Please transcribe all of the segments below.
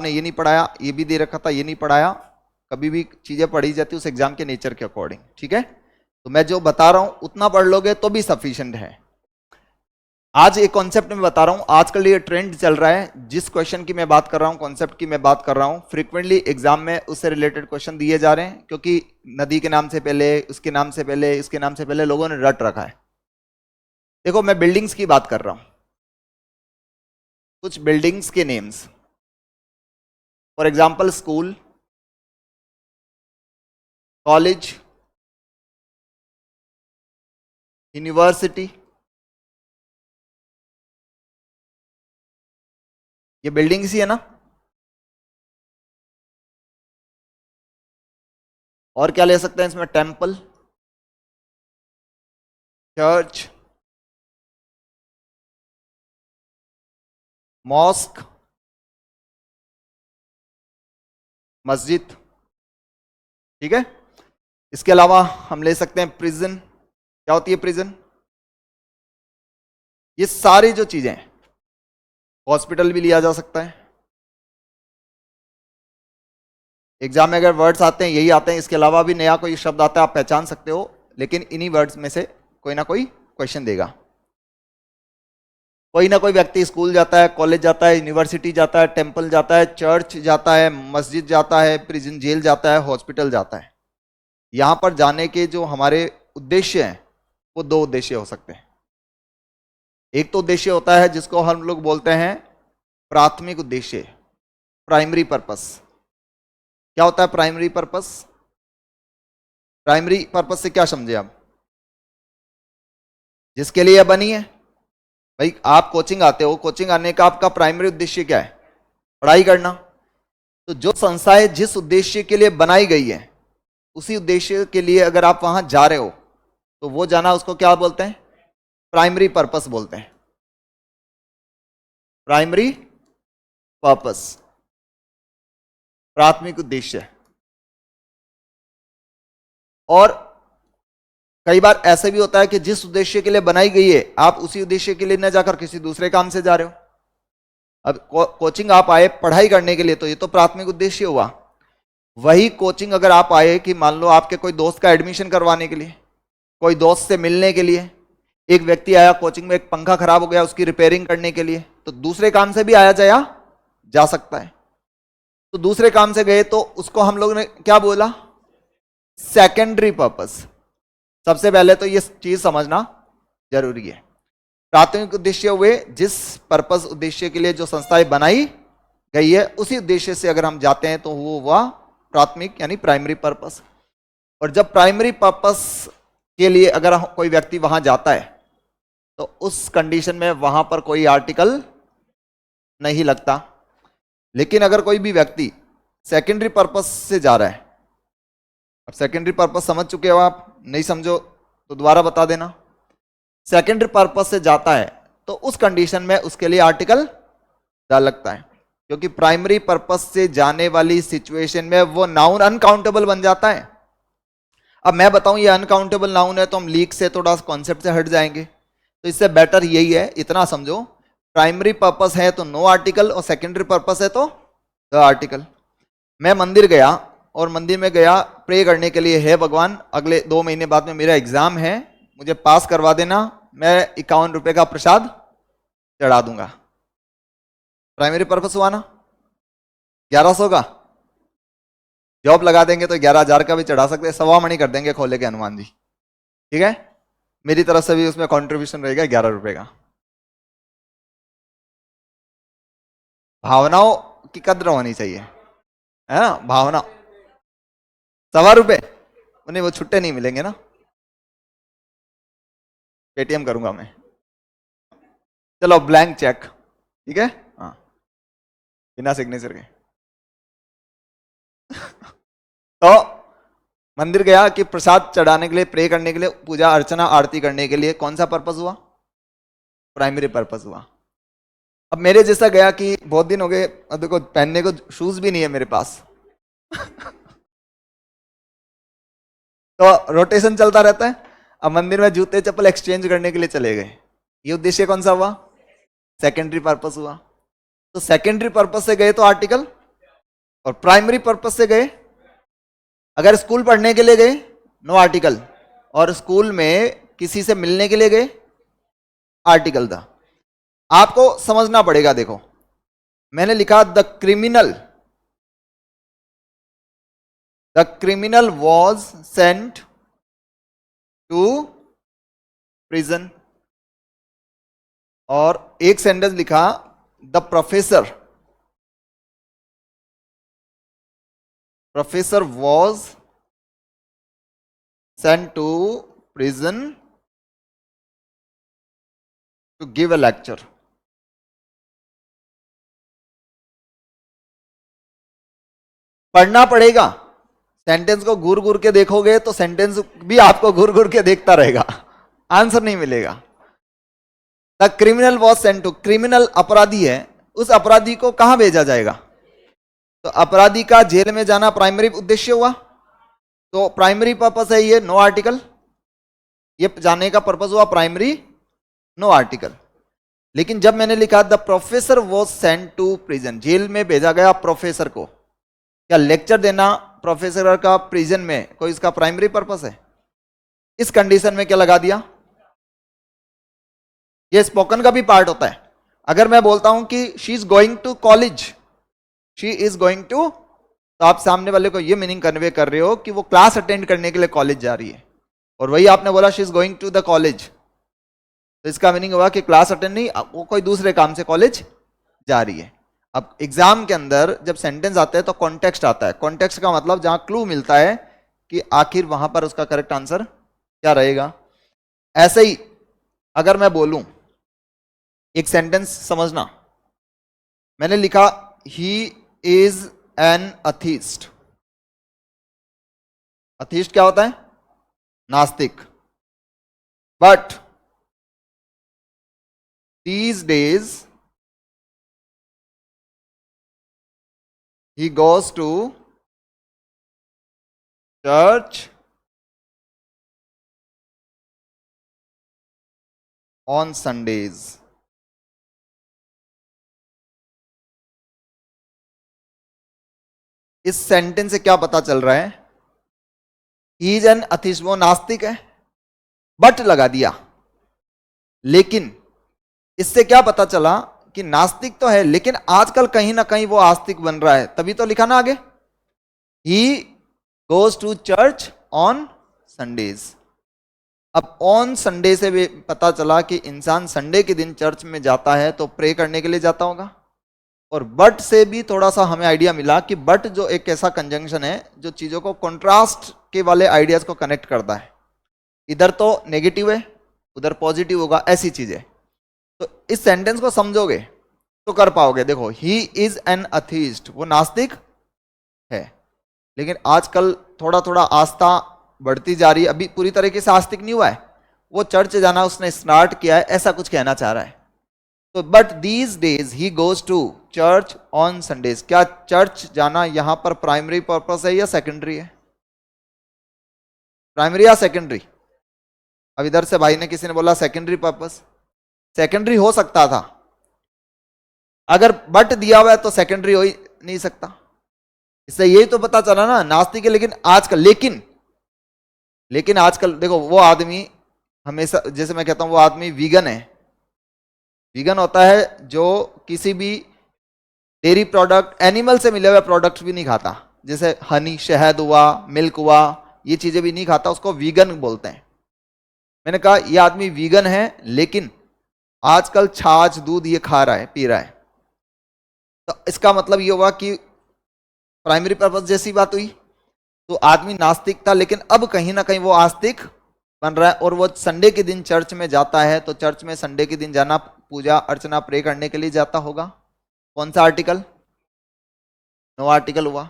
आपने ये नहीं पढ़ाया, ये भी दे रखा था, ये नहीं पढ़ाया, कभी भी चीजें पढ़ी जाती उस एग्जाम के नेचर के अकॉर्डिंग, ठीक है। तो मैं जो बता रहा हूं उतना पढ़ लोगे तो भी सफिशिएंट है। आज एक कॉन्सेप्ट में बता रहा हूं, आजकल ये ट्रेंड चल रहा है, जिस क्वेश्चन की मैं बात कर रहा हूं, कॉन्सेप्ट की मैं बात कर रहा हूं, फ्रीक्वेंटली एग्जाम में उससे रिलेटेड क्वेश्चन दिए जा रहे हैं, क्योंकि नदी के नाम से पहले, उसके नाम से पहले, इसके नाम से पहले लोगों ने रट रखा है। देखो मैं बिल्डिंग्स की बात कर रहा हूं, कुछ बिल्डिंग्स के names, for example school, college, university, ये बिल्डिंग्स ही है ना। और क्या ले सकते हैं इसमें, टेम्पल, चर्च, मॉस्क, मस्जिद, ठीक है। इसके अलावा हम ले सकते हैं प्रिजन, क्या होती है प्रिजन, ये सारी जो चीजें हैं, हॉस्पिटल भी लिया जा सकता है। एग्जाम में अगर वर्ड्स आते हैं यही आते हैं, इसके अलावा भी नया कोई शब्द आता है आप पहचान सकते हो, लेकिन इन्हीं वर्ड्स में से कोई ना कोई क्वेश्चन देगा। कोई ना कोई व्यक्ति स्कूल जाता है, कॉलेज जाता है, यूनिवर्सिटी जाता है, टेंपल जाता है, चर्च जाता है, मस्जिद जाता है, प्रिजन जेल जाता है, हॉस्पिटल जाता है। यहां पर जाने के जो हमारे उद्देश्य हैं वो दो उद्देश्य हो सकते हैं। एक तो उद्देश्य होता है जिसको हम लोग बोलते हैं प्राथमिक उद्देश्य, प्राइमरी पर्पस। क्या होता है प्राइमरी पर्पस? प्राइमरी पर्पस से क्या समझे आप? जिसके लिए बनी है। भाई आप कोचिंग आते हो, कोचिंग आने का आपका प्राइमरी उद्देश्य क्या है? पढ़ाई करना। तो जो संस्थाएं जिस उद्देश्य के लिए बनाई गई है उसी उद्देश्य के लिए अगर आप वहां जा रहे हो तो वो जाना उसको क्या बोलते हैं? प्राइमरी पर्पस बोलते हैं। प्राइमरी पर्पस, प्राथमिक उद्देश्य। और कई बार ऐसे भी होता है कि जिस उद्देश्य के लिए बनाई गई है आप उसी उद्देश्य के लिए न जाकर किसी दूसरे काम से जा रहे हो। अब कोचिंग आप आए पढ़ाई करने के लिए तो ये तो प्राथमिक उद्देश्य हुआ। वही कोचिंग अगर आप आए कि मान लो आपके कोई दोस्त का एडमिशन करवाने के लिए, कोई दोस्त से मिलने के लिए, एक व्यक्ति आया कोचिंग में, एक पंखा खराब हो गया उसकी रिपेयरिंग करने के लिए, तो दूसरे काम से भी आया जाया जा सकता है। तो दूसरे काम से गए तो उसको हम लोग ने क्या बोला? Secondary purpose. सबसे पहले तो ये चीज समझना जरूरी है। प्राथमिक उद्देश्य हुए जिस पर्पस उद्देश्य के लिए जो संस्थाएं बनाई गई है उसी उद्देश्य से अगर हम जाते हैं तो वो हुआ प्राथमिक यानी प्राइमरी पर्पस। और जब प्राइमरी पर्पस के लिए अगर कोई व्यक्ति वहां जाता है तो उस कंडीशन में वहां पर कोई आर्टिकल नहीं लगता। लेकिन अगर कोई भी व्यक्ति सेकेंडरी पर्पस से जा रहा है, अब सेकेंडरी पर्पस समझ चुके हो आप, नहीं समझो तो दोबारा बता देना। सेकेंडरी पर्पस से जाता है तो उस कंडीशन में उसके लिए आर्टिकल डाल लगता है, क्योंकि प्राइमरी पर्पस से जाने वाली सिचुएशन में वो नाउन अनकाउंटेबल बन जाता है। अब मैं बताऊं ये अनकाउंटेबल नाउन है तो हम लीक से थोड़ा कॉन्सेप्ट से हट जाएंगे, तो इससे बेटर यही है, इतना समझो प्राइमरी पर्पस है तो नो आर्टिकल और सेकेंडरी पर्पस है तो द आर्टिकल। मैं मंदिर गया और मंदिर में गया प्रे करने के लिए, है भगवान अगले 2 महीने बाद में मेरा एग्जाम है, मुझे पास करवा देना, मैं 51 रुपए का प्रसाद चढ़ा दूंगा। प्राइमरी पर्पस हुआ ना? 1100 का जॉब लगा देंगे तो 11,000 का भी चढ़ा सकते हैं, 1.25 मणि कर देंगे खोले के हनुमान जी, ठीक है। मेरी तरफ से भी उसमें कंट्रीब्यूशन रहेगा 11 रुपए का। भावनाओं की कद्र होनी चाहिए, है ना? भावना 1.25 रुपए उन्हें वो छुट्टे नहीं मिलेंगे ना, पेटीएम करूंगा मैं। चलो ब्लैंक चेक, ठीक है, हाँ बिना सिग्नेचर के। तो मंदिर गया कि प्रसाद चढ़ाने के लिए, प्रे करने के लिए, पूजा अर्चना आरती करने के लिए, कौन सा पर्पस हुआ? प्राइमरी पर्पस हुआ। अब मेरे जैसा गया कि बहुत दिन हो गए, देखो पहनने को शूज भी नहीं है मेरे पास तो रोटेशन चलता रहता है। अब मंदिर में जूते चप्पल एक्सचेंज करने के लिए चले गए, ये उद्देश्य कौन सा हुआ? सेकेंडरी पर्पस हुआ। तो सेकेंडरी पर्पस से गए तो आर्टिकल और प्राइमरी पर्पस से गए, अगर स्कूल पढ़ने के लिए गए नो आर्टिकल, और स्कूल में किसी से मिलने के लिए गए आर्टिकल था। आपको समझना पड़ेगा, देखो मैंने लिखा the criminal was sent to prison, और एक सेंटेंस लिखा the professor was sent to prison to give a lecture. पढ़ना पड़ेगा, सेंटेंस को घूर घूर के देखोगे तो सेंटेंस भी आपको घूर घूर के देखता रहेगा, आंसर नहीं मिलेगा। The criminal was sent to, criminal अपराधी है, उस अपराधी को कहां भेजा जाएगा? तो अपराधी का जेल में जाना प्राइमरी उद्देश्य हुआ, तो प्राइमरी पर्पस है ये, नो आर्टिकल, ये जाने का पर्पस हुआ प्राइमरी, नो आर्टिकल। लेकिन जब मैंने लिखा the professor was sent to prison, जेल में भेजा गया प्रोफेसर को, क्या लेक्चर देना प्रोफेसर का प्रिजन में कोई इसका प्राइमरी पर्पस है? इस कंडीशन में क्या लगा दिया? ये स्पोकन का भी पार्ट होता है। अगर मैं बोलता हूं कि she is going to college, she is going to, तो आप सामने वाले को ये मीनिंग कन्वे कर रहे हो कि वो क्लास अटेंड करने के लिए कॉलेज जा रही है, और वही आपने बोला she is going to the college, तो इसका मीनिंग हुआ कि क्लास अटेंड नहीं, वो कोई दूसरे काम से कॉलेज जा रही है। अब एग्जाम के अंदर जब सेंटेंस आते हैं तो कॉन्टेक्स्ट आता है, कॉन्टेक्स्ट का मतलब जहां क्लू मिलता है कि आखिर वहां पर उसका करेक्ट आंसर क्या रहेगा। ऐसे ही अगर मैं बोलूं, एक सेंटेंस समझना, मैंने लिखा he is an atheist. Atheist क्या होता है? नास्तिक। But these days he goes to church on Sundays. इस सेंटेंस से क्या पता चल रहा है? ही इज एन अथिस्ट, वो नास्तिक है, बट लगा दिया। लेकिन इससे क्या पता चला कि नास्तिक तो है, लेकिन आजकल कहीं ना कहीं वो आस्तिक बन रहा है, तभी तो लिखा ना आगे he goes to church on Sundays. अब ऑन संडे से भी पता चला कि इंसान संडे के दिन चर्च में जाता है तो प्रे करने के लिए जाता होगा। और बट से भी थोड़ा सा हमें आइडिया मिला कि बट जो एक ऐसा कंजंक्शन है जो चीजों को कंट्रास्ट के वाले आइडियाज को कनेक्ट करता है, इधर तो नेगेटिव है उधर पॉजिटिव होगा, ऐसी चीज है। तो इस सेंटेंस को समझोगे तो कर पाओगे। देखो ही इज एन अथीस्ट, वो नास्तिक है, लेकिन आजकल थोड़ा थोड़ा आस्था बढ़ती जा रही है, अभी पूरी तरीके से आस्तिक नहीं हुआ है, वो चर्च जाना उसने स्टार्ट किया है, ऐसा कुछ कहना चाह रहा है। तो but these days he goes to church on Sundays, क्या चर्च जाना यहां पर प्राइमरी पर्पस है या सेकेंडरी है? प्राइमरी या सेकेंडरी? अब इधर से भाई ने किसी ने बोला सेकेंडरी पर्पस, सेकेंडरी हो सकता था, अगर बट दिया हुआ है तो सेकेंडरी हो ही नहीं सकता। इससे यही तो पता चला ना नास्तिक है, लेकिन आजकल देखो वो आदमी हमेशा, जैसे मैं कहता हूं वो आदमी वीगन है, वीगन होता है जो किसी भी डेयरी प्रोडक्ट, एनिमल से मिले हुए प्रोडक्ट भी नहीं खाता, जैसे हनी, शहद हुआ, मिल्क हुआ, ये चीजें भी नहीं खाता, उसको वीगन बोलते हैं। मैंने कहा ये आदमी वीगन है, लेकिन आजकल छाछ दूध ये खा रहा है, पी रहा है, तो इसका मतलब ये हुआ कि प्राइमरी पर्पस जैसी बात हुई। तो आदमी नास्तिक था, लेकिन अब कहीं ना कहीं वो आस्तिक बन रहा है, और वो संडे के दिन चर्च में जाता है, तो चर्च में संडे के दिन जाना पूजा अर्चना प्रे करने के लिए जाता होगा। कौन सा आर्टिकल? नो आर्टिकल हुआ।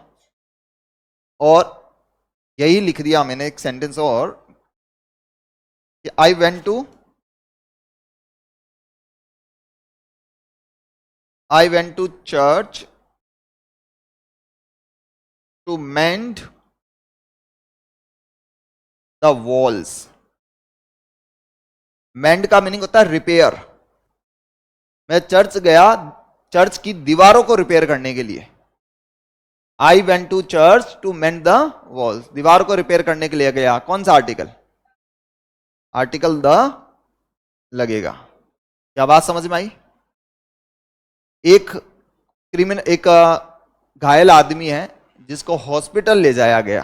और यही लिख दिया मैंने एक सेंटेंस और, I went to church to mend the walls. Mend का मीनिंग होता है रिपेयर। मैं चर्च गया चर्च की दीवारों को रिपेयर करने के लिए। I went to church to mend the walls, दीवार को रिपेयर करने के लिए गया। कौन सा आर्टिकल? आर्टिकल द लगेगा। क्या बात समझ में आई? एक एक घायल आदमी है जिसको हॉस्पिटल ले जाया गया,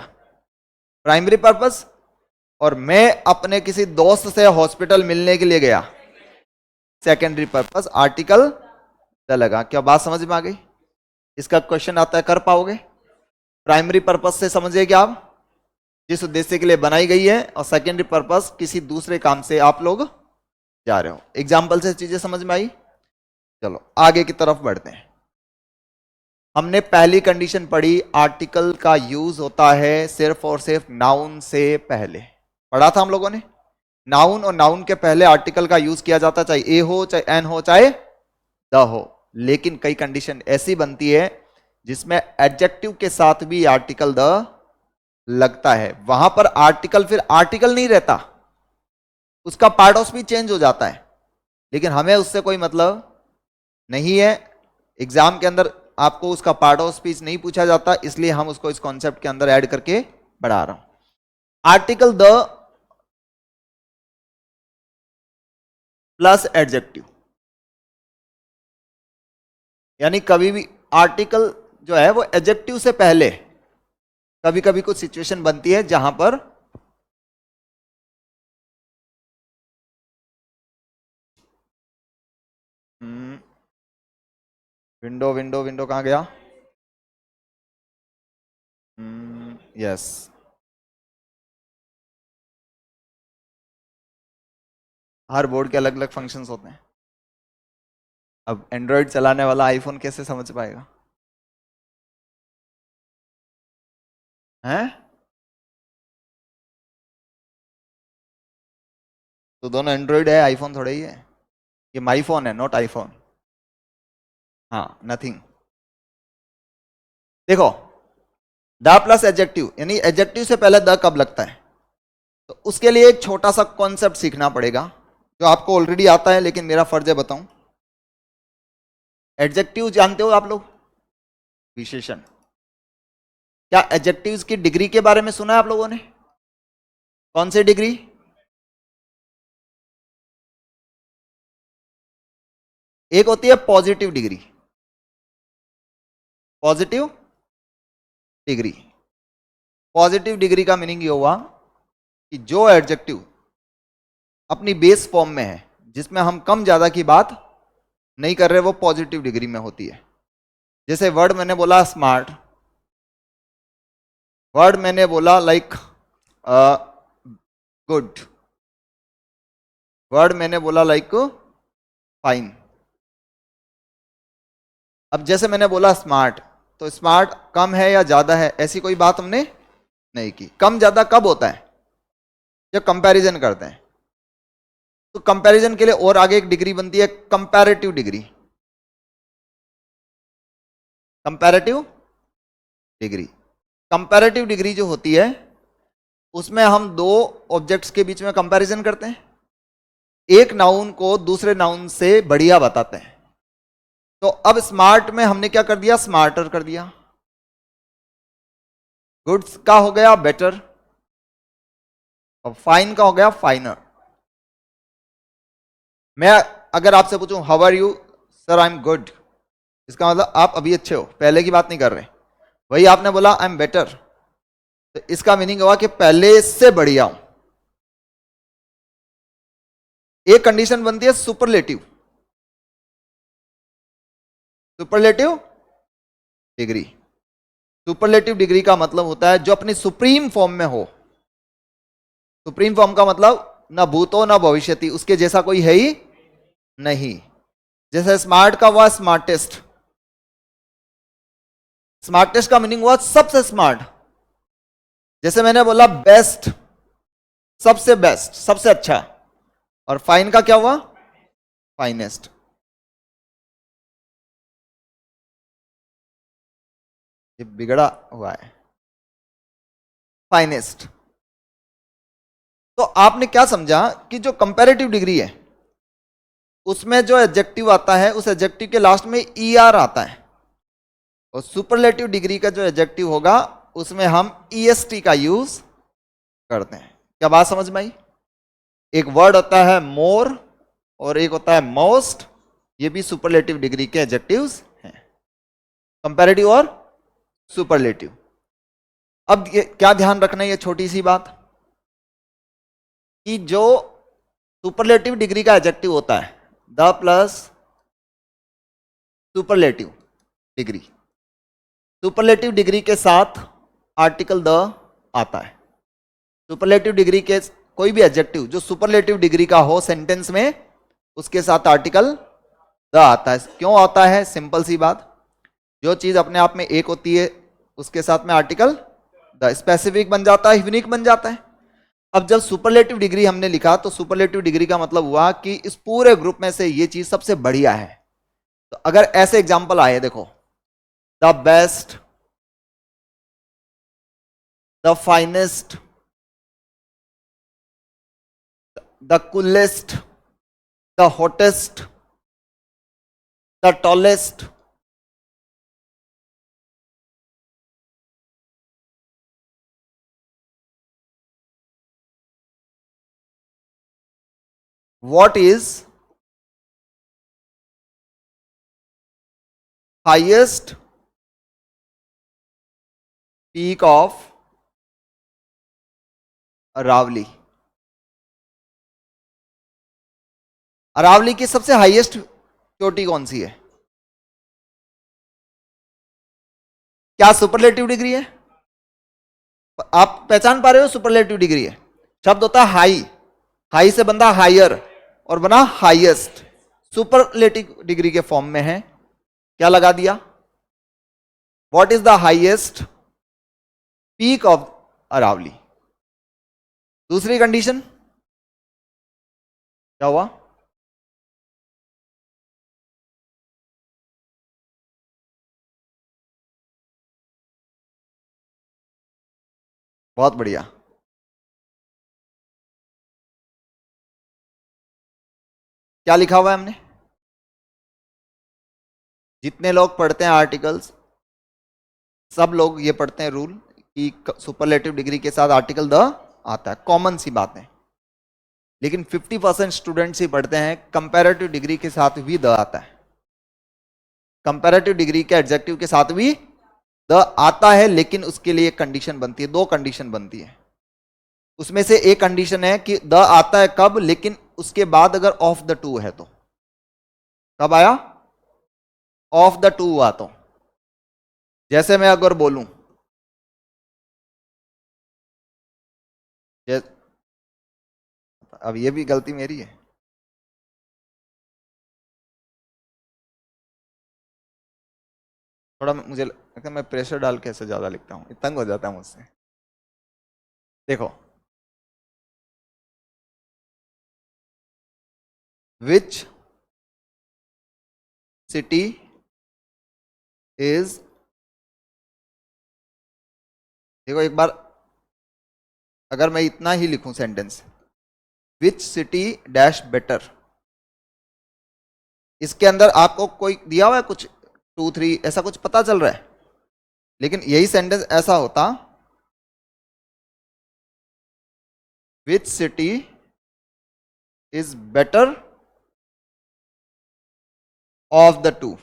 प्राइमरी पर्पस, और मैं अपने किसी दोस्त से हॉस्पिटल मिलने के लिए गया, सेकेंडरी पर्पस, आर्टिकल द लगा। क्या बात समझ में आ गई? इसका क्वेश्चन आता है, कर पाओगे? प्राइमरी पर्पस से समझिए क्या आप, जिस उद्देश्य के लिए बनाई गई है, और सेकेंडरी पर्पस किसी दूसरे काम से आप लोग जा रहे हो। एग्जाम्पल से चीजें समझ में आई? चलो आगे की तरफ बढ़ते हैं। हमने पहली कंडीशन पढ़ी, आर्टिकल का यूज होता है सिर्फ और सिर्फ नाउन से पहले। पढ़ा था हम लोगों ने, नाउन और नाउन के पहले आर्टिकल का यूज किया जाता है, चाहे ए हो, चाहे एन हो, चाहे द हो। लेकिन कई कंडीशन ऐसी बनती है जिसमें एडजेक्टिव के साथ भी आर्टिकल द लगता है। वहां पर आर्टिकल फिर आर्टिकल नहीं रहता, उसका पार्ट ऑफ स्पीच चेंज हो जाता है, लेकिन हमें उससे कोई मतलब नहीं है। एग्जाम के अंदर आपको उसका पार्ट ऑफ स्पीच नहीं पूछा जाता, इसलिए हम उसको इस कॉन्सेप्ट के अंदर ऐड करके पढ़ा रहा हूं। आर्टिकल द प्लस एडजेक्टिव, यानी कभी भी आर्टिकल जो है वो एडजेक्टिव से पहले, कभी कभी कुछ सिचुएशन बनती है जहां पर विंडो विंडो विंडो कहां गया? यस, हर बोर्ड के अलग अलग फंक्शंस होते हैं। अब एंड्रॉयड चलाने वाला आईफोन कैसे समझ पाएगा? हैं? तो दोनों एंड्रॉयड है, आईफोन थोड़ा ही है। ये माई फोन है, नॉट आईफोन। हाँ, नथिंग। देखो, द प्लस एडजेक्टिव, यानी एडजेक्टिव से पहले द कब लगता है, तो उसके लिए एक छोटा सा कॉन्सेप्ट सीखना पड़ेगा जो आपको ऑलरेडी आता है, लेकिन मेरा फर्ज है बताऊं। एडजेक्टिव जानते हो आप लोग? विशेषण। क्या एडजेक्टिव्स की डिग्री के बारे में सुना है आप लोगों ने? कौन सी डिग्री? एक होती है positive degree, positive degree. Positive degree का मीनिंग ये हुआ कि जो एडजेक्टिव अपनी बेस फॉर्म में है, जिसमें हम कम ज्यादा की बात नहीं कर रहे, वो पॉजिटिव डिग्री में होती है। जैसे वर्ड मैंने बोला स्मार्ट, वर्ड मैंने बोला लाइक गुड, वर्ड मैंने बोला लाइक फाइन। अब जैसे मैंने बोला स्मार्ट, तो स्मार्ट कम है या ज्यादा है, ऐसी कोई बात हमने नहीं की। कम ज्यादा कब होता है? जब कंपैरिजन करते हैं। तो कंपैरिजन के लिए और आगे एक डिग्री बनती है, comparative degree. Comparative degree, comparative degree जो होती है उसमें हम दो ऑब्जेक्ट्स के बीच में कंपैरिजन करते हैं, एक नाउन को दूसरे नाउन से बढ़िया बताते हैं। तो अब स्मार्ट में हमने क्या कर दिया? स्मार्टर कर दिया। गुड्स का हो गया बेटर, और फाइन का हो गया फाइनर। मैं अगर आपसे पूछूं how are you sir, I am good, इसका मतलब आप अभी अच्छे हो, पहले की बात नहीं कर रहे। वही आपने बोला आई एम बेटर, तो इसका मीनिंग हुआ कि पहले से बढ़िया हूं। एक कंडीशन बनती है superlative, superlative degree. Superlative degree का मतलब होता है जो अपनी सुप्रीम फॉर्म में हो। सुप्रीम फॉर्म का मतलब ना भूतो ना भविष्यति, उसके जैसा कोई है ही नहीं। जैसे स्मार्ट का हुआ स्मार्टेस्ट, स्मार्टेस्ट का मीनिंग हुआ सबसे स्मार्ट। जैसे मैंने बोला बेस्ट, सबसे बेस्ट, सबसे अच्छा। और फाइन का क्या हुआ? फाइनेस्ट। ये बिगड़ा हुआ है, फाइनेस्ट। तो आपने क्या समझा कि जो कंपैरेटिव डिग्री है उसमें जो एडजेक्टिव आता है, उस एडजेक्टिव के लास्ट में ईआर आता है। और सुपरलेटिव डिग्री का जो एडजेक्टिव होगा उसमें हम ईएसटी का यूज करते हैं। क्या बात समझ में आई? एक वर्ड होता है मोर और एक होता है मोस्ट, ये भी सुपरलेटिव डिग्री के एडजेक्टिव्स हैं, कंपैरेटिव और सुपरलेटिव। अब ये क्या ध्यान रखना है, ये छोटी सी बात कि जो सुपरलेटिव डिग्री का एडजेक्टिव होता है the plus superlative degree, superlative degree के साथ आर्टिकल द आता है। सुपरलेटिव डिग्री के कोई भी एडजेक्टिव जो सुपरलेटिव डिग्री का हो सेंटेंस में, उसके साथ आर्टिकल द आता है। क्यों आता है? सिंपल सी बात, जो चीज अपने आप में एक होती है उसके साथ में आर्टिकल द स्पेसिफिक बन जाता है, यूनिक बन जाता है। अब जब सुपरलेटिव डिग्री हमने लिखा तो सुपरलेटिव डिग्री का मतलब हुआ कि इस पूरे ग्रुप में से ये चीज सबसे बढ़िया है। तो अगर ऐसे एग्जांपल आए, देखो, the best, the finest, the coolest, the hottest, the tallest, what is highest peak of Aravali. Aravali की सबसे हाईएस्ट चोटी कौन सी है? क्या सुपरलेटिव डिग्री है? आप पहचान पा रहे हो? सुपरलेटिव डिग्री है। शब्द होता है हाई, हाई से बंदा हायर और बना हाईएस्ट, सुपरलेटिव डिग्री के फॉर्म में है। क्या लगा दिया? What is the highest peak of Aravali. दूसरी कंडीशन क्या हुआ? बहुत बढ़िया। क्या लिखा हुआ है हमने? जितने लोग पढ़ते हैं आर्टिकल्स, सब लोग ये पढ़ते हैं रूल कि सुपरलेटिव डिग्री के साथ आर्टिकल द आता है, कॉमन सी बात है। लेकिन 50% स्टूडेंट्स ही पढ़ते हैं कंपैरेटिव डिग्री के साथ भी द आता है। कंपैरेटिव डिग्री के एडजेक्टिव के साथ भी द आता है, लेकिन उसके लिए एक कंडीशन बनती है, दो कंडीशन बनती है। उसमें से एक कंडीशन है कि द आता है कब, लेकिन उसके बाद अगर ऑफ द टू है तो। कब आया? ऑफ द टू हुआ तो। जैसे मैं अगर बोलूं अब ये भी गलती मेरी है, थोड़ा मुझे लगता है मैं प्रेशर डाल के ऐसे ज्यादा लिखता हूं, तंग हो जाता है मुझसे। देखो, विच सिटी इज, देखो एक बार अगर मैं इतना ही लिखूं sentence, which city dash better, इसके अंदर आपको कोई दिया हुआ है कुछ 2 3 ऐसा कुछ पता चल रहा है, लेकिन यही सेंटेंस ऐसा होता, which city is better of the two.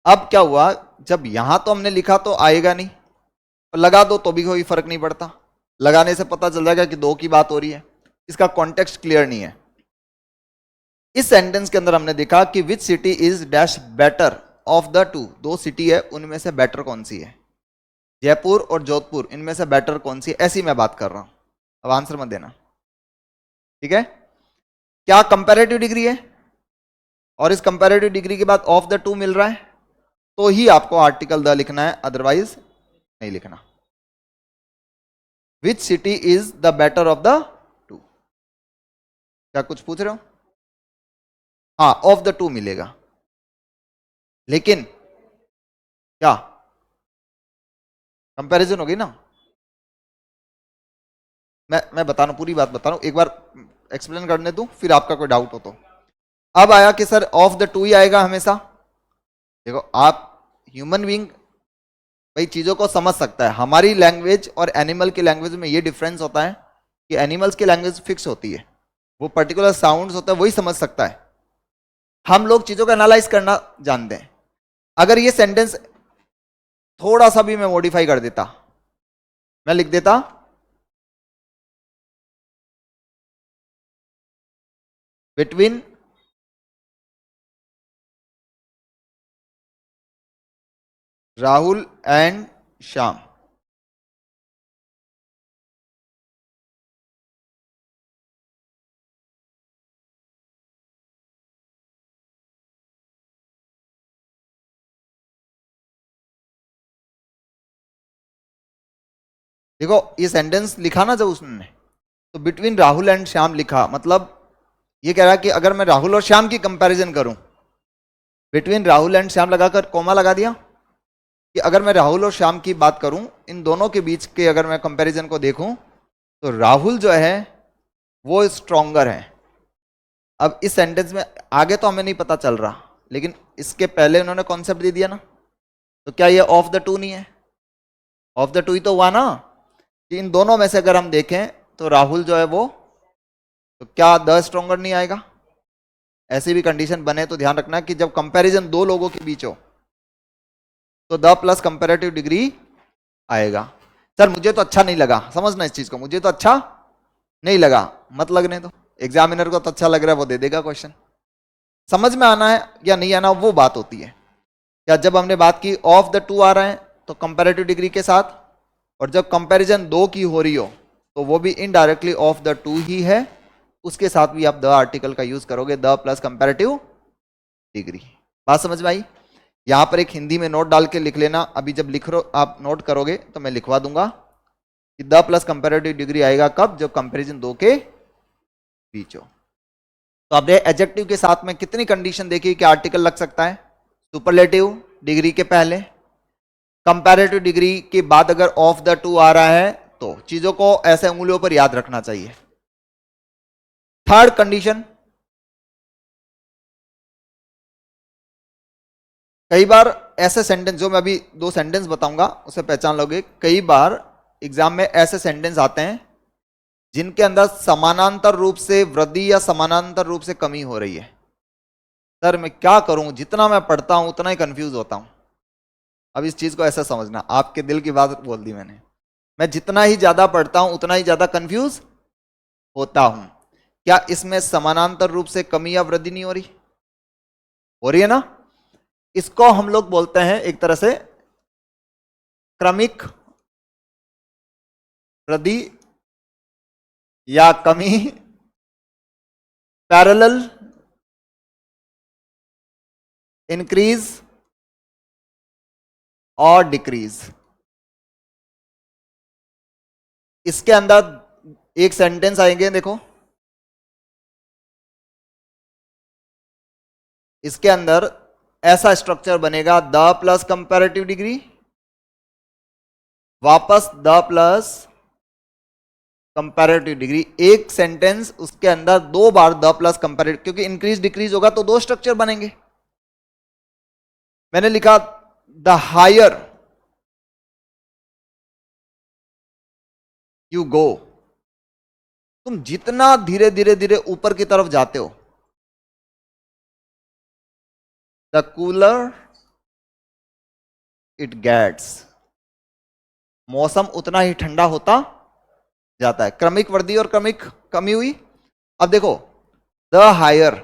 अब क्या हुआ, जब यहां तो हमने लिखा तो आएगा नहीं, और लगा दो तो भी कोई फर्क नहीं पड़ता, लगाने से पता चल जाएगा कि दो की बात हो रही है, इसका कॉन्टेक्स्ट क्लियर नहीं है। इस सेंटेंस के अंदर हमने देखा कि which city is dash better of the two, दो सिटी है उनमें से बेटर कौन सी है, जयपुर और जोधपुर, इनमें से बेटर कौन सी है, ऐसी मैं बात कर रहा हूं। अब आंसर मत देना, ठीक है? क्या कंपैरेटिव डिग्री है और इस कंपैरेटिव डिग्री के बाद ऑफ द टू मिल रहा है, तो ही आपको आर्टिकल द लिखना है, अदरवाइज नहीं लिखना। Which city is the better of the two. क्या कुछ पूछ रहे हो? हाँ, ऑफ द टू मिलेगा, लेकिन क्या कंपैरिजन होगी ना। मैं बता रहा हूं, पूरी बात बता रहा हूं, एक बार एक्सप्लेन करने दूं फिर आपका कोई डाउट हो तो। अब आया कि सर ऑफ द टू ही आएगा हमेशा। देखो आप ह्यूमन बीइंग भाई चीजों को समझ सकता है। हमारी लैंग्वेज और एनिमल की लैंग्वेज में ये डिफरेंस होता है कि एनिमल्स की लैंग्वेज फिक्स होती है, वो पर्टिकुलर साउंड्स होता है वही समझ सकता है। हम लोग चीजों को एनालाइज करना जानते हैं। अगर ये सेंटेंस थोड़ा सा भी मैं मॉडिफाई कर देता, मैं लिख देता बिटवीन राहुल एंड श्याम। देखो ये सेंटेंस लिखा ना जब उसने, तो बिटवीन राहुल एंड श्याम लिखा, मतलब ये कह रहा है कि अगर मैं राहुल और श्याम की कंपैरिजन करूं, बिटवीन राहुल एंड श्याम लगाकर कॉमा लगा दिया कि अगर मैं राहुल और श्याम की बात करूं, इन दोनों के बीच के अगर मैं कंपैरिजन को देखूं, तो राहुल जो है वो स्ट्रोंगर है। अब इस सेंटेंस में आगे तो हमें नहीं पता चल रहा, लेकिन इसके पहले उन्होंने कॉन्सेप्ट दे दिया ना, तो क्या ये ऑफ द टू नहीं है? ऑफ द टू ही तो हुआ ना, कि इन दोनों में से अगर हम देखें तो राहुल जो है वो, तो क्या द स्ट्रोंगर नहीं आएगा? ऐसी भी कंडीशन बने तो ध्यान रखना कि जब कंपैरिजन दो लोगों के बीच हो तो द प्लस कंपैरेटिव डिग्री आएगा। सर मुझे तो अच्छा नहीं लगा, समझना इस चीज को, मुझे तो अच्छा नहीं लगा, मत लगने दो, एग्जामिनर को तो अच्छा लग रहा है वो दे देगा क्वेश्चन। समझ में आना है या नहीं आना वो बात होती है। या जब हमने बात की ऑफ द टू आ रहे हैं तो कंपैरेटिव डिग्री के साथ, और जब कंपैरिजन दो की हो रही हो तो वो भी इनडायरेक्टली ऑफ द टू ही है, उसके साथ भी आप द आर्टिकल का यूज करोगे, द प्लस कंपैरेटिव डिग्री। बात समझ में आई? यहां पर एक हिंदी में नोट डाल के लिख लेना, अभी जब लिख रो आप नोट करोगे तो मैं लिखवा दूंगा कि द प्लस कंपैरेटिव डिग्री आएगा कब? जब कंपैरिजन दो के बीच हो। तो आपने एडजेक्टिव के साथ में कितनी कंडीशन देखी कि आर्टिकल लग सकता है? सुपरलेटिव डिग्री के पहले, कंपैरेटिव डिग्री के बाद अगर ऑफ द टू आ रहा है, तो चीजों को ऐसे उंगलियों पर याद रखना चाहिए। थर्ड कंडीशन, कई बार ऐसे सेंटेंस, जो मैं अभी दो सेंटेंस बताऊंगा उसे पहचान लोगे, कई बार एग्जाम में ऐसे सेंटेंस आते हैं जिनके अंदर समानांतर रूप से वृद्धि या समानांतर रूप से कमी हो रही है। सर मैं क्या करूं, जितना मैं पढ़ता हूं उतना ही कंफ्यूज होता हूं। अब इस चीज को ऐसा समझना, आपके दिल की बात बोल दी मैंने, मैं जितना ही ज्यादा पढ़ता हूं उतना ही ज्यादा कंफ्यूज होता हूं। क्या इसमें समानांतर रूप से कमी या वृद्धि नहीं हो रही? हो रही है ना? इसको हम लोग बोलते हैं एक तरह से क्रमिक वृद्धि या कमी, पैरेलल इंक्रीज और डिक्रीज। इसके अंदर एक सेंटेंस आएंगे, देखो इसके अंदर ऐसा स्ट्रक्चर बनेगा, द प्लस कंपैरेटिव डिग्री, वापस द प्लस कंपैरेटिव डिग्री। एक सेंटेंस उसके अंदर दो बार द प्लस कंपैरेटिव, क्योंकि इंक्रीज डिक्रीज होगा तो दो स्ट्रक्चर बनेंगे। मैंने लिखा द हायर यू गो, तुम जितना धीरे धीरे धीरे ऊपर की तरफ जाते हो, द कूलर इट गेट्स, मौसम उतना ही ठंडा होता जाता है। क्रमिक वृद्धि और क्रमिक कमी हुई। अब देखो द हायर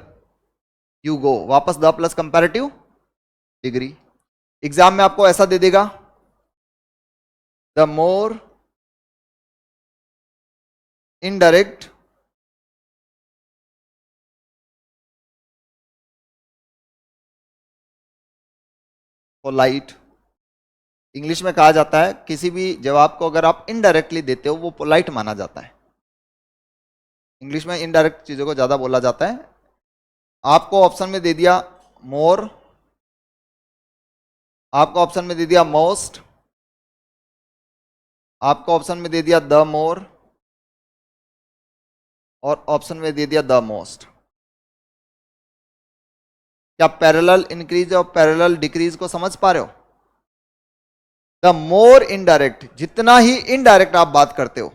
यू गो, वापस the plus comparative degree. Exam में आपको ऐसा दे देगा, the more indirect polite. English में कहा जाता है किसी भी जवाब को अगर आप इनडायरेक्टली देते हो वो पोलाइट माना जाता है। इंग्लिश में इनडायरेक्ट चीजों को ज्यादा बोला जाता है। आपको ऑप्शन में दे दिया मोर, आपको ऑप्शन में दे दिया मोस्ट, आपको ऑप्शन में दे दिया द मोर, और ऑप्शन में दे दिया द मोस्ट। क्या पैरेलल इंक्रीज और पैरेलल डिक्रीज को समझ पा रहे हो? द मोर इनडायरेक्ट, जितना ही इनडायरेक्ट आप बात करते हो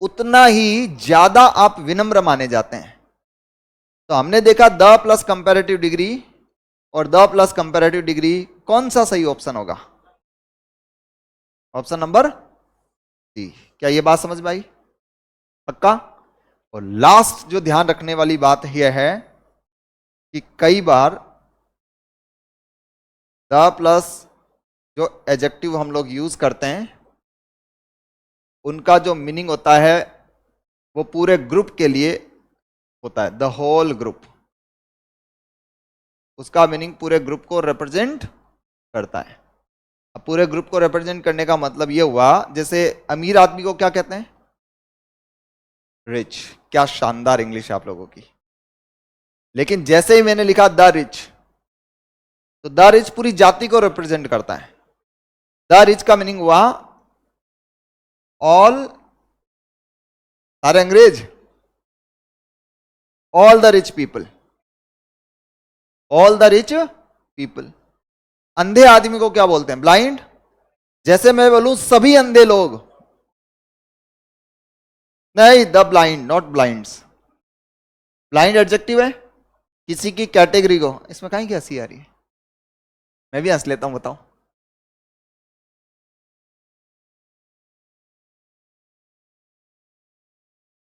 उतना ही ज्यादा आप विनम्र माने जाते हैं। तो हमने देखा द प्लस कंपैरेटिव डिग्री और द प्लस कंपैरेटिव डिग्री, कौन सा सही ऑप्शन होगा? Option number C. क्या ये बात समझ में आई? पक्का? और लास्ट जो ध्यान रखने वाली बात यह है कि कई बार द प्लस जो एडजेक्टिव हम लोग यूज करते हैं उनका जो मीनिंग होता है वो पूरे ग्रुप के लिए होता है, द होल ग्रुप। उसका मीनिंग पूरे ग्रुप को रिप्रेजेंट करता है। अब पूरे ग्रुप को रिप्रेजेंट करने का मतलब ये हुआ, जैसे अमीर आदमी को क्या कहते हैं? रिच। क्या शानदार इंग्लिश आप लोगों की। लेकिन जैसे ही मैंने लिखा द रिच, तो द रिच पूरी जाति को रिप्रेजेंट करता है। द रिच का मीनिंग हुआ ऑल, सारे अंग्रेज, all the rich people, all the rich people. अंधे आदमी को क्या बोलते हैं? ब्लाइंड। जैसे मैं बोलूं सभी अंधे लोग, नहीं, the blind, not blinds. Blind adjective है किसी की कैटेगरी को। इसमें कहीं की हंसी आ रही है? मैं भी हंस लेता हूं, बताओ।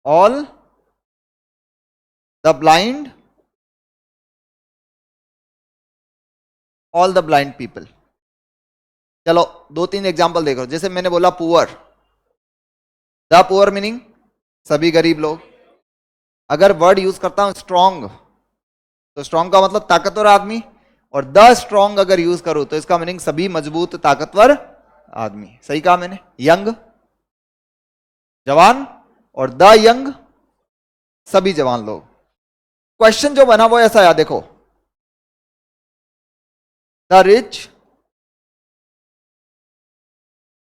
All the blind, all the blind people. चलो दो तीन एग्जांपल देखो। जैसे मैंने बोला पुअर, द पुअर मीनिंग सभी गरीब लोग। अगर वर्ड यूज करता हूं स्ट्रॉन्ग, तो स्ट्रॉन्ग का मतलब ताकतवर आदमी, और द स्ट्रॉन्ग अगर यूज करूं तो इसका मीनिंग सभी मजबूत ताकतवर आदमी। सही कहा मैंने। यंग जवान, और द यंग सभी जवान लोग। क्वेश्चन जो बना वो ऐसा है, देखो, the rich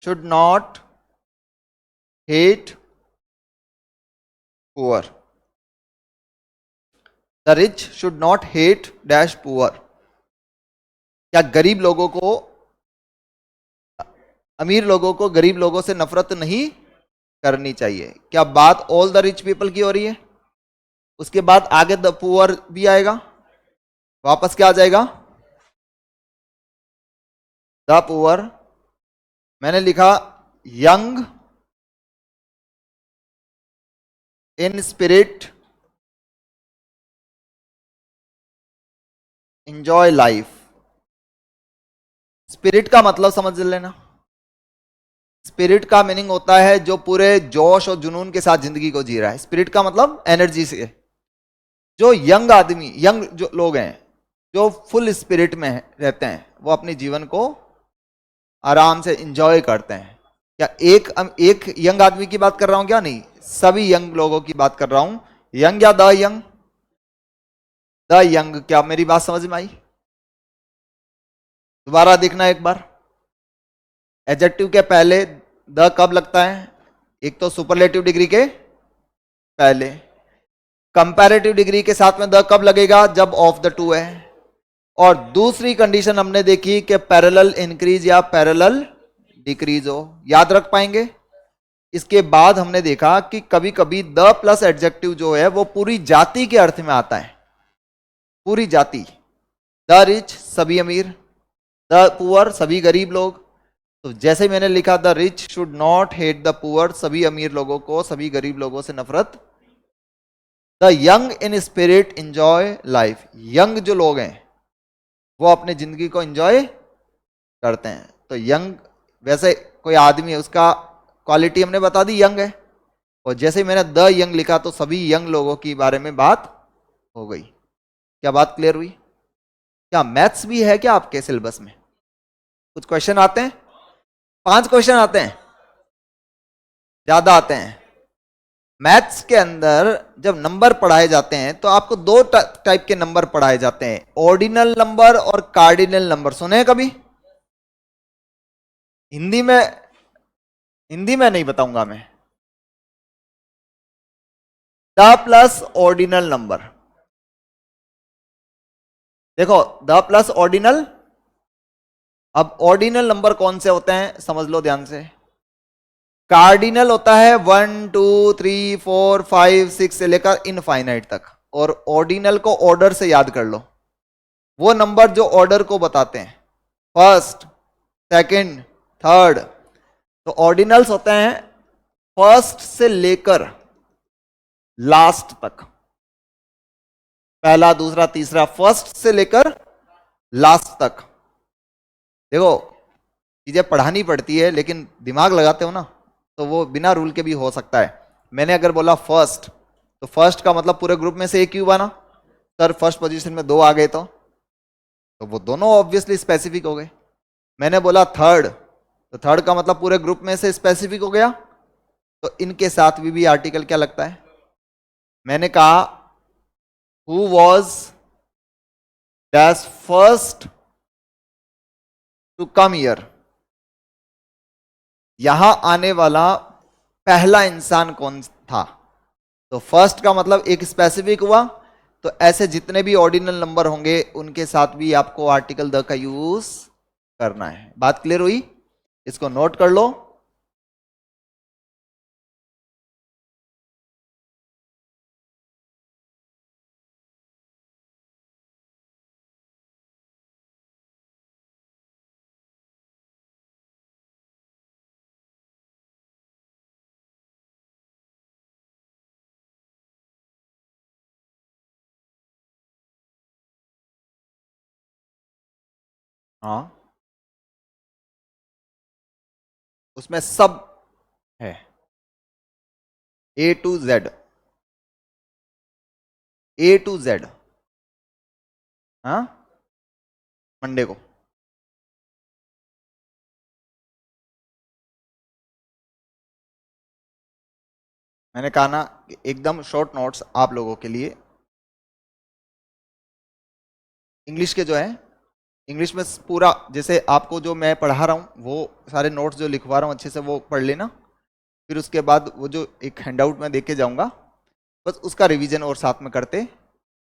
should not hate poor, the rich should not hate dash poor. क्या गरीब लोगों को, अमीर लोगों को गरीब लोगों से नफरत नहीं करनी चाहिए? क्या बात ऑल द रिच पीपल की हो रही है? उसके बाद आगे द पुअर भी आएगा, वापस क्या आ जाएगा? The poor. मैंने लिखा young in spirit enjoy life. Spirit का मतलब समझ लेना। स्पिरिट का मीनिंग होता है जो पूरे जोश और जुनून के साथ जिंदगी को जी रहा है। स्पिरिट का मतलब एनर्जी से। जो यंग आदमी, यंग जो लोग हैं जो फुल स्पिरिट में रहते हैं, वो अपने जीवन को आराम से एंजॉय करते हैं। क्या एक यंग आदमी की बात कर रहा हूं? क्या नहीं, सभी यंग लोगों की बात कर रहा हूं। यंग या द यंग? The young. क्या मेरी बात समझ में आई? दोबारा देखना एक बार। एडजेक्टिव के पहले द कब लगता है? एक तो सुपरलेटिव डिग्री के पहले। कंपैरेटिव डिग्री के साथ में द कब लगेगा? जब ऑफ द टू है। और दूसरी कंडीशन हमने देखी कि पैरेलल इंक्रीज या पैरेलल डिक्रीज हो। याद रख पाएंगे? इसके बाद हमने देखा कि कभी कभी द प्लस एडजेक्टिव जो है वो पूरी जाति के अर्थ में आता है। पूरी जाति। द रिच सभी अमीर, द पुअर सभी गरीब लोग। तो जैसे मैंने लिखा the rich should not hate the poor, सभी अमीर लोगों को सभी गरीब लोगों से नफरत। The young in spirit enjoy life, young जो लोग हैं वो अपने जिंदगी को एंजॉय करते हैं। तो यंग, वैसे कोई आदमी है उसका क्वालिटी हमने बता दी यंग है, और जैसे ही मैंने द यंग लिखा तो सभी यंग लोगों के बारे में बात हो गई। क्या बात क्लियर हुई? क्या मैथ्स भी है क्या आपके सिलेबस में? कुछ क्वेश्चन आते हैं? 5 क्वेश्चन आते हैं? ज्यादा आते हैं? मैथ्स के अंदर जब नंबर पढ़ाए जाते हैं तो आपको दो टाइप के नंबर पढ़ाए जाते हैं, ऑर्डिनल नंबर और कार्डिनल नंबर। सुने हैं कभी? हिंदी में, हिंदी में नहीं बताऊंगा मैं। द प्लस ऑर्डिनल नंबर, देखो द प्लस ऑर्डिनल, अब ऑर्डिनल नंबर कौन से होते हैं समझ लो ध्यान से। कार्डिनल होता है 1 2 3 4 5 6 से लेकर इनफाइनाइट तक, और ऑर्डिनल को ऑर्डर से याद कर लो, वो नंबर जो ऑर्डर को बताते हैं, फर्स्ट, सेकंड, थर्ड। तो ऑर्डिनल्स होते हैं फर्स्ट से लेकर लास्ट तक, पहला दूसरा तीसरा, फर्स्ट से लेकर लास्ट तक। देखो चीजें पढ़ानी पड़ती है लेकिन दिमाग लगाते हो ना, तो वो बिना रूल के भी हो सकता है। मैंने अगर बोला फर्स्ट, तो फर्स्ट का मतलब पूरे ग्रुप में से एक क्यों बना, सर फर्स्ट पोजीशन में 2 आ गए तो वो दोनों ऑब्वियसली स्पेसिफिक हो गए। मैंने बोला थर्ड, तो थर्ड का मतलब पूरे ग्रुप में से स्पेसिफिक हो गया, तो इनके साथ भी आर्टिकल क्या लगता है। मैंने कहा who was dash first to come here, यहां आने वाला पहला इंसान कौन था। तो फर्स्ट का मतलब एक स्पेसिफिक हुआ, तो ऐसे जितने भी ऑर्डिनल नंबर होंगे उनके साथ भी आपको आर्टिकल द का यूज करना है। बात क्लियर हुई, इसको नोट कर लो। हाँ उसमें सब है, A to Z, A to Z। हाँ मंडे को मैंने कहा ना कि एकदम शॉर्ट नोट्स आप लोगों के लिए, इंग्लिश के जो है, इंग्लिश में पूरा जैसे आपको जो मैं पढ़ा रहा हूँ वो सारे नोट्स जो लिखवा रहा हूँ अच्छे से वो पढ़ लेना। फिर उसके बाद वो जो एक हैंडआउट में देके जाऊंगा, बस उसका रिवीजन और साथ में करते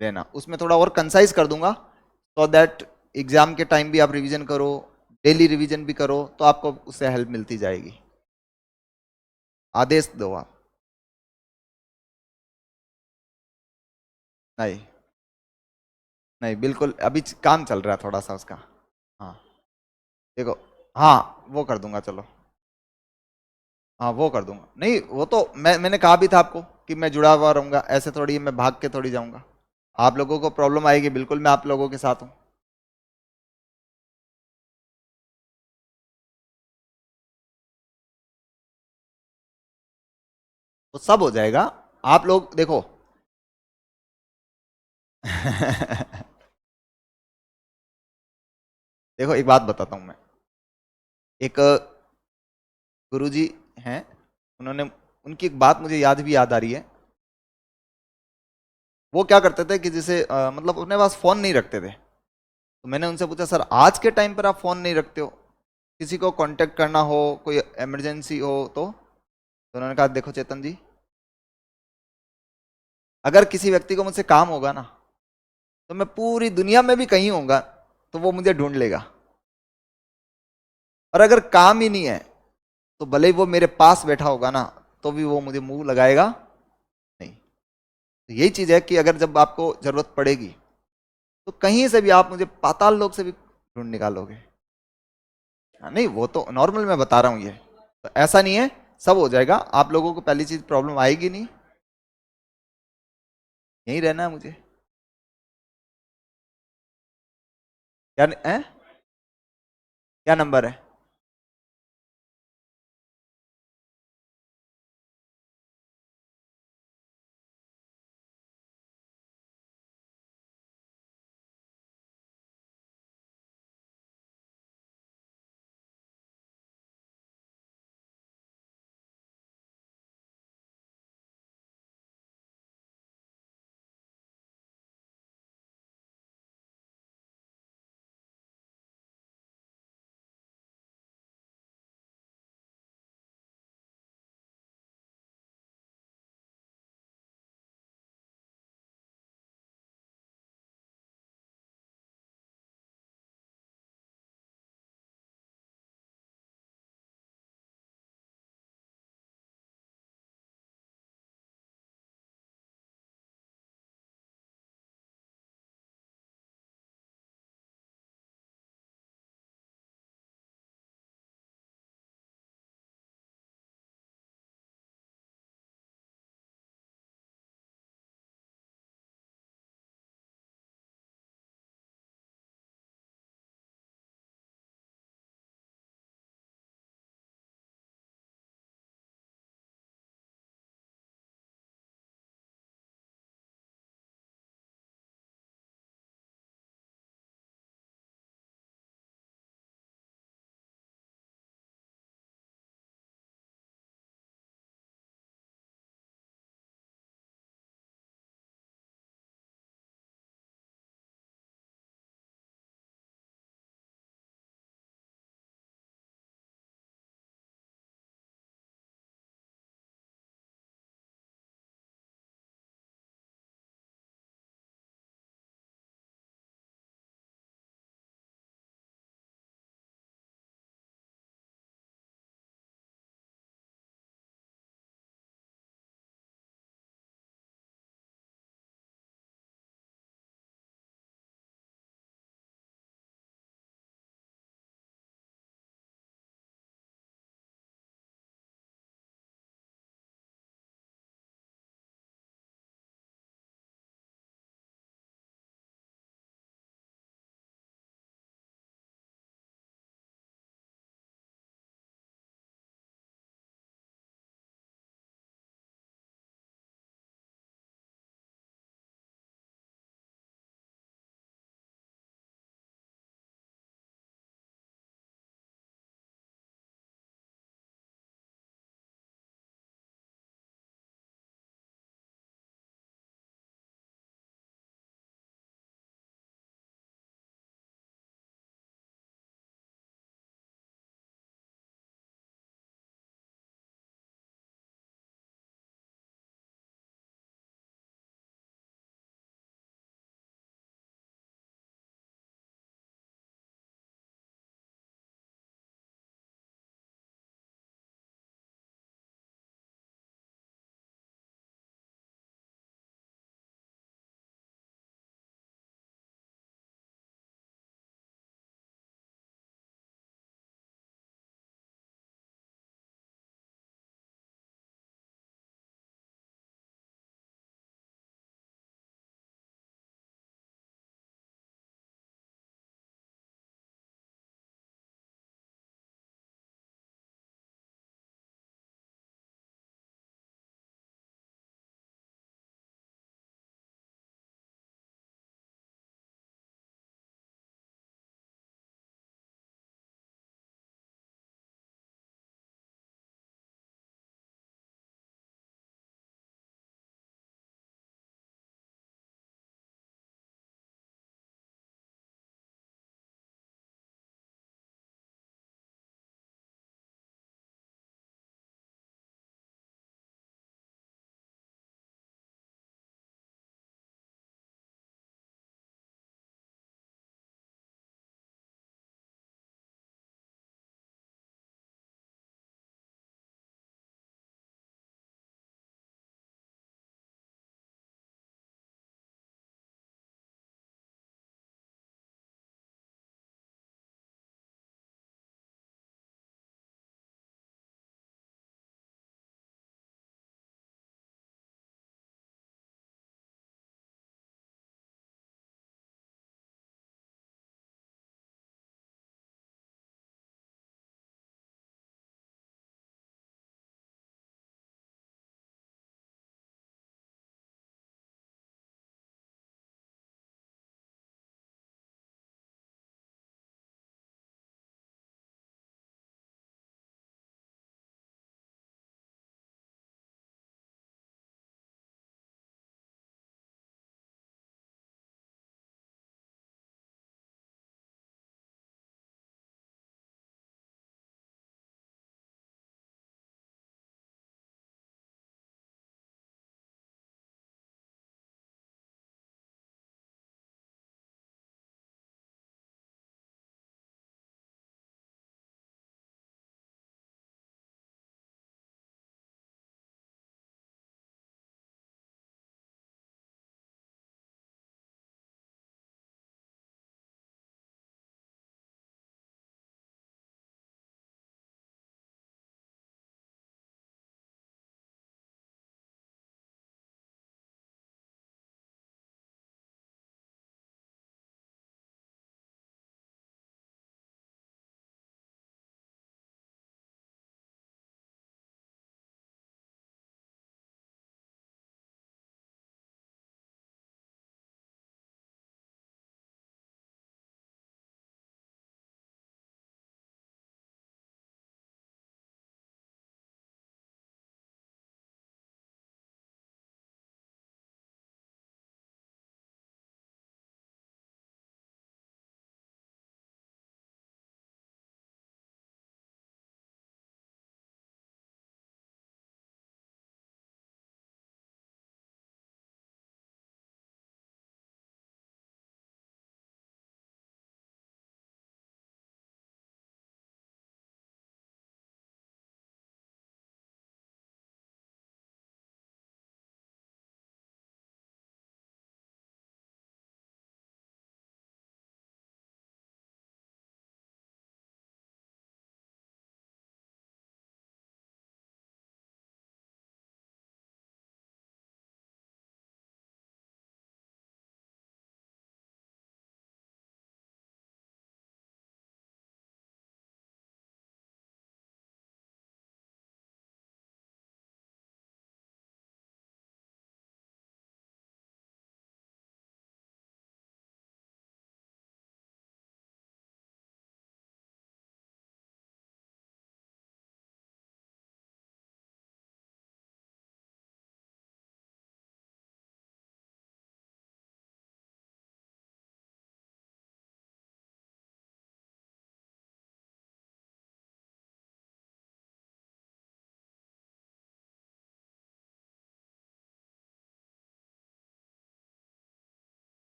रहना। उसमें थोड़ा और कंसाइज कर दूंगा, सो दैट एग्जाम के टाइम भी आप रिवीजन करो, डेली रिवीजन भी करो, तो आपको उससे हेल्प मिलती जाएगी। आदेश दो आप। नहीं नहीं बिल्कुल, अभी काम चल रहा है थोड़ा सा उसका। हाँ देखो, हाँ वो कर दूंगा चलो। हाँ वो कर दूंगा, नहीं वो तो मैंने कहा भी था आपको कि मैं जुड़ा हुआ रहूंगा, ऐसे थोड़ी मैं भाग के थोड़ी जाऊंगा। आप लोगों को प्रॉब्लम आएगी, बिल्कुल मैं आप लोगों के साथ हूँ। तो सब हो जाएगा, आप लोग देखो। देखो एक बात बताता हूँ मैं, एक गुरुजी हैं, उन्होंने, उनकी एक बात मुझे याद आ रही है। वो क्या करते थे कि जैसे मतलब अपने पास फोन नहीं रखते थे, तो मैंने उनसे पूछा सर आज के टाइम पर आप फोन नहीं रखते हो, किसी को कांटेक्ट करना हो, कोई इमरजेंसी हो तो उन्होंने कहा देखो चेतन जी, अगर किसी व्यक्ति को मुझसे काम होगा ना, तो मैं पूरी दुनिया में भी कहीं होऊंगा तो वो मुझे ढूंढ लेगा। और अगर काम ही नहीं है, तो भले ही वो मेरे पास बैठा होगा ना, तो भी वो मुझे मुंह लगाएगा नहीं। तो यही चीज है कि अगर जब आपको जरूरत पड़ेगी, तो कहीं से भी आप मुझे पाताल लोक से भी ढूंढ निकालोगे। हाँ, नहीं वो तो नॉर्मल मैं बता रहा हूँ ये, तो ऐसा नहीं है, सब हो जाएगा। आप लोगों को पहली चीज प्रॉब्लम आएगी नहीं, यहीं रहना है मुझे। क्या है, क्या नंबर है।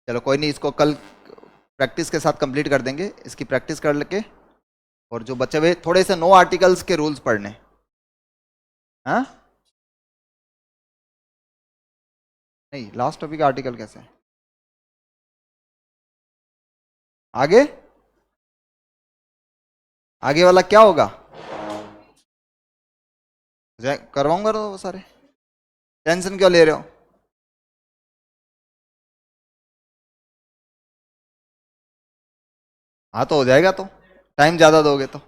चलो कोई नहीं, इसको कल प्रैक्टिस के साथ कंप्लीट कर देंगे, इसकी प्रैक्टिस कर लेके। और जो बचे हुए थोड़े से नो आर्टिकल्स के रूल्स पढ़ने। हाँ नहीं, लास्ट टॉपिक आर्टिकल कैसे है? आगे आगे वाला क्या होगा? करवाऊंगा तो वो सारे, टेंशन क्यों ले रहे हो? हाँ तो हो जाएगा, तो टाइम ज्यादा दोगे तो।